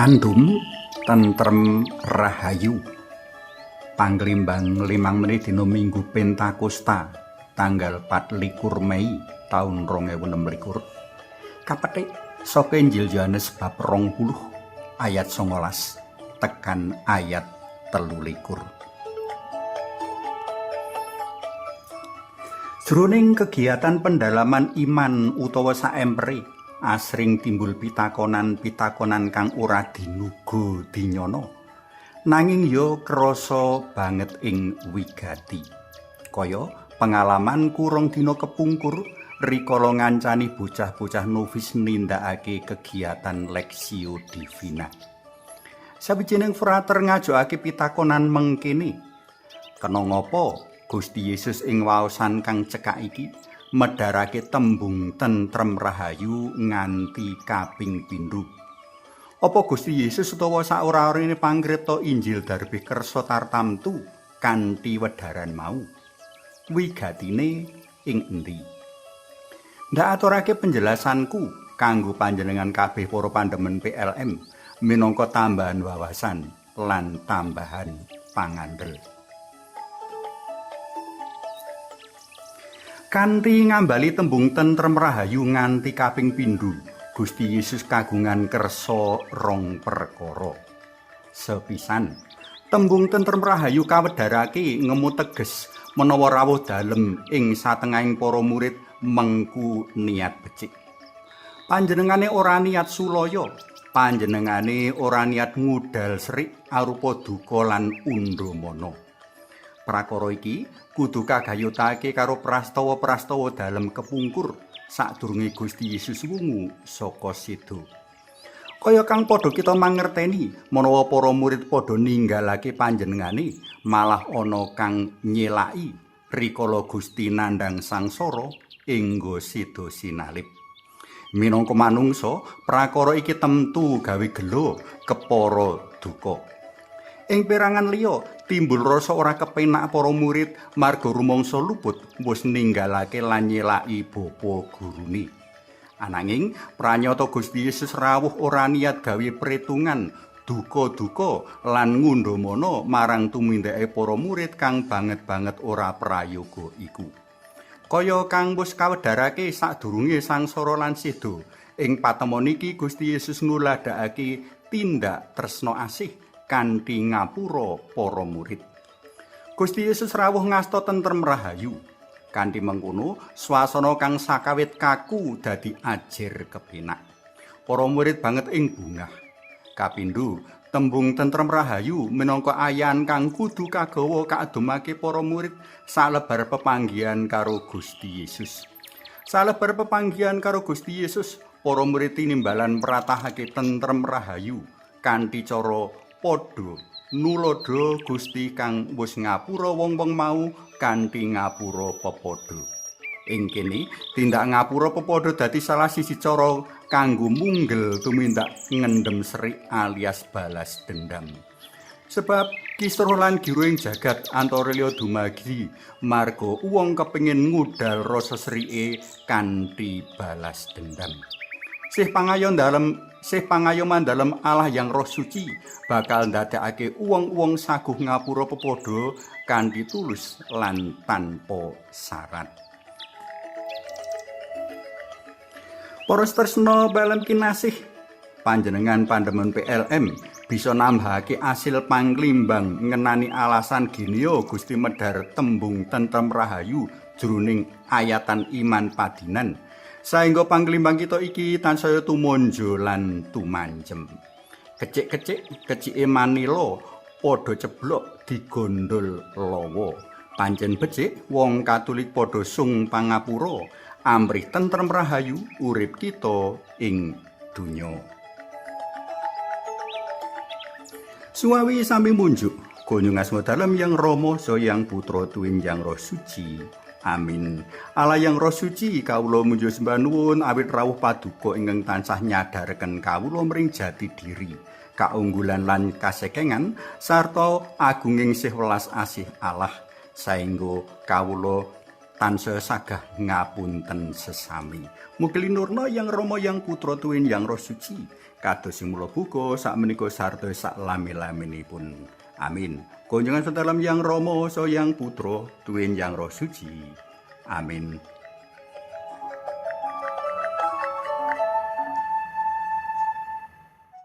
Andum tentrem rahayu Panglimbang 5 menit dina Minggu Pentakosta tanggal 24 Mei taun 2026 kapethik saka Injil Yohanes bab 20 ayat 19 tekan ayat 23. Jroning kegiatan pendalaman iman utawa saemperi asring timbul pitakonan-pitakonan kang ora dinuga dinyana nanging ya krasa banget ing wigati kaya pengalaman kurang dina kepungkur rikala ngancani bocah-bocah novis nindakake kegiatan Lexio Divina. Sawijining frater ngajokake pitakonan mengkene, kena ngapa Gusti Yesus ing waosan kang cekak iki medharake tembung tentrem rahayu nganti kaping pindho. Apa Gusti Yesus utawa saora-orane panggreta Injil darbih kersa tartamtu kanthi wedharan mau? Wigatine ing endi? Ndak aturake penjelasanku kanggo panjenengan kabeh para pandemen PLM minangka tambahan wawasan lan tambahan pangandel. Kanthi ngambali tembung tentrem rahayu nganti kaping pindho, Gusti Yesus kagungan kersa rong perkara. Sepisan, tembung tentrem rahayu kawedharake ngemu teges menawa rawuh dalem ing satengahing para murid mengku niat becik. Panjenengane ora niat sulaya, panjenengane ora niat ngudal serik arupa duka lan undhamana. Prakara iki kudu kagayutake karo prastawa-prastawa dalem kepungkur sadurunge Gusti Yesus wungu saka sedo. Kaya kang padha kita mangerteni menawa para murid padha ninggalake panjenengane, malah ana kang nyelaki rikala Gusti nandhang sangsara enggo sedo sinalip. Minangka manungsa, prakara iki temtu gawe gelo kepara duka. Ing perangan liya timbul rasa ora kepenak para murid marga rumangsa luput wis ninggalake lan nyelaki bapa gurune. Ananging pranyata Gusti Yesus rawuh ora niat gawe pretungan duka-duka lan ngundhamana marang tumindake para murid kang banget-banget ora prayoga iku. Kaya kang wis kawedharake sadurunge sangsara lan sedo, ing patemon iki Gusti Yesus nuladhakake tindak tresna asih kanthi ngapura para murid. Gusti Yesus rawuh ngasta tentrem rahayu. Kanthi mengkono, swasana kang sakawit kaku dadi ajer kepenak. Para murid banget ing bungah. Kapindho, tembung tentrem rahayu minangka ayan kang kudu kagawa kaadumake para murid salebar pepanggihan karo Gusti Yesus. Salebar pepanggihan karo Gusti Yesus, para murid tinimbalan pratahake tentrem rahayu kanthi cara padha nulodo Gusti kang wis ngapura wong-wong mau kanthi ngapura pepadha. Ing kene tindak ngapura pepadha dadi salah siji cara kanggo munggel tumindak ngendhem serik alias balas dendam. Sebab kisruh lan giroing jagat antara liya dumagi marga wong kepengin ngudal rasa serike kanthi balas dendam. Sih pangayoman dalam Allah yang roh suci bakal ndadekake uwong-uwong saguh ngapura pepadha kanthi tulus lan tanpa syarat. Para tresna balem kinasih, panjenengan pandemen PLM bisa nambahake asil panglimbang ngenani alasan ginio Gusti medhar tembung tentrem rahayu jroning ayatan iman padinan. Saengga panglimbang kita iki tansaya tumonjo lan tumanjem. Kecik-kecike manila padha ceblok digondol lawa. Pancen becik wong Katolik padha sung pangapura, amrih tentrem rahayu urip kita ing donya. Suwawi sami munjuk, kunjung asma dalem yang Rama Yang Putra Tuwinjang Roh Suci. Amin. Allah yang roh suci, kawula munjuk sembah nuwun awit rawuh paduka ingkang tansah nyadaraken kawula mring jati diri, kaunggulan lan kasekengan sarta agunging sih welas asih Allah saengga kawula tansah sagah ngapunten sesami. Mugi linurna Yang Rama Yang Putra tuwin Yang Roh Suci kados sing mula buka sakmenika sarta sak lami-laminipun. Amin. Kunjungan sedalam Yang Rama saha Yang Putra tuwin Yang Roh Suci. Amin.